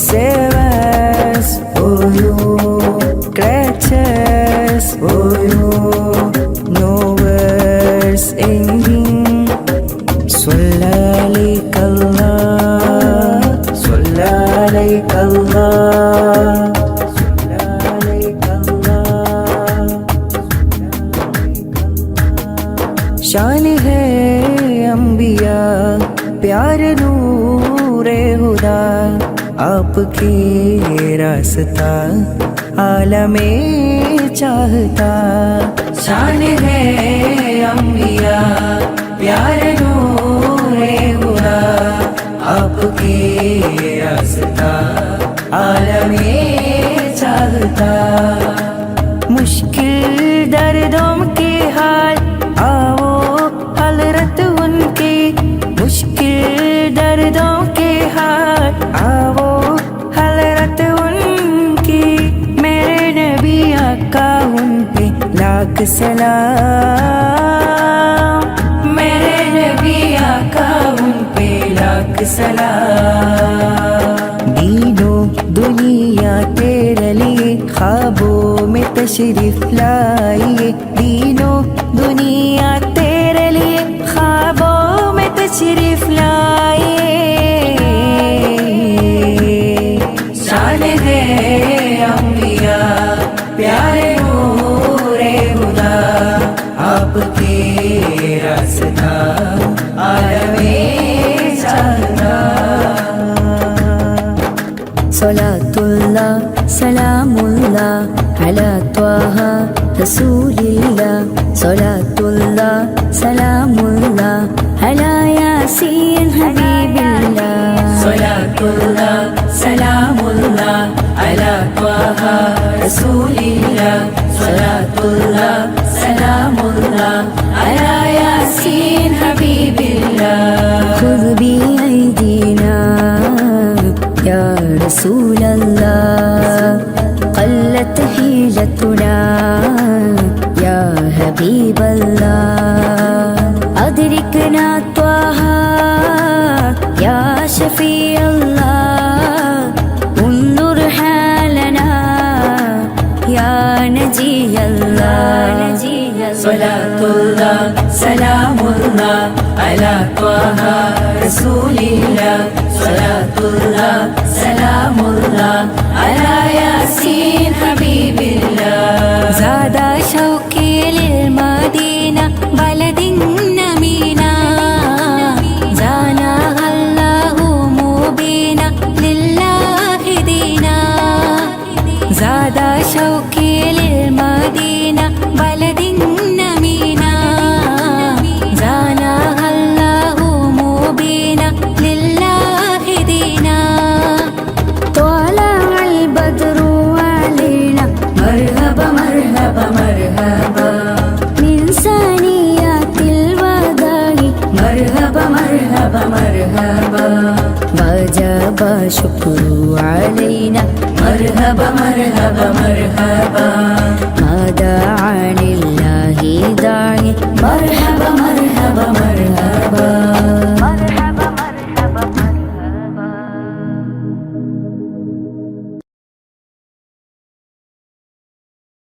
Save us, oh you, creatures, oh you, no words ending. Swallalik Allah, swallalik Allah, swallalik Allah. शान है अंबिया प्यार नूरे हुदा, आपकी रास्ता आलमे चाहता. शान है अंबिया प्यार नूरे हुदा, आपकी रास्ता आलमे चाहता. मुश्किल दर्दों के हाल आओ हलरत उनकी, मुश्किल दर्दों के हाल आओ हलरत उनकी. मेरे नबी आका उन पे लाख सलाम, मेरे नबी आका उन पे लाख सलाम. दीनो दुनिया तेरे लिए ख्वाबों में तशरीफ लाइए, दीनो दुनिया तेरे लिए ख्वाबों में तशरीफ लाइए. शान है अंबिया प्यारे नूरे हुदा, आपके रास्ता आलमे चाहता. सलातुल्लाह सलामुल्लाह अला त्वाहा रसूलिल्लाह, सलातुल्लाह सलामुल्लाह अला यासीन हबीबिल्लाह. सलातुल्लाह सलामुल्लाह अला त्वाहा रसूलिल्लाह, सलातुल्लाह सलामुल्लाह अला यासीन हबीबिल्लाह. खुद बिअयदीना या रसूलल्लाह, قلت حيلتنا يا حبيب الله. أدركنا طه يا شفيع الله، انظر حالنا يا نجي الله. صلاة الله سلام الله على طه رسول الله، صلاة الله سلام الله على ياسين حبيب الله. زاد شوقي للمدينة بلد نمينا، زانها الله مبينا لله دينا. زاد شوقي للمدينة بلد نمينا، زانها الله مبينا لله دينا. طلع البدر علينا مرحبا مرحبا مرحبا، من ثنيات الوداع مرحبا مرحبا مرحبا. وجب الشكر علينا مرحبا مرحبا مرحبا.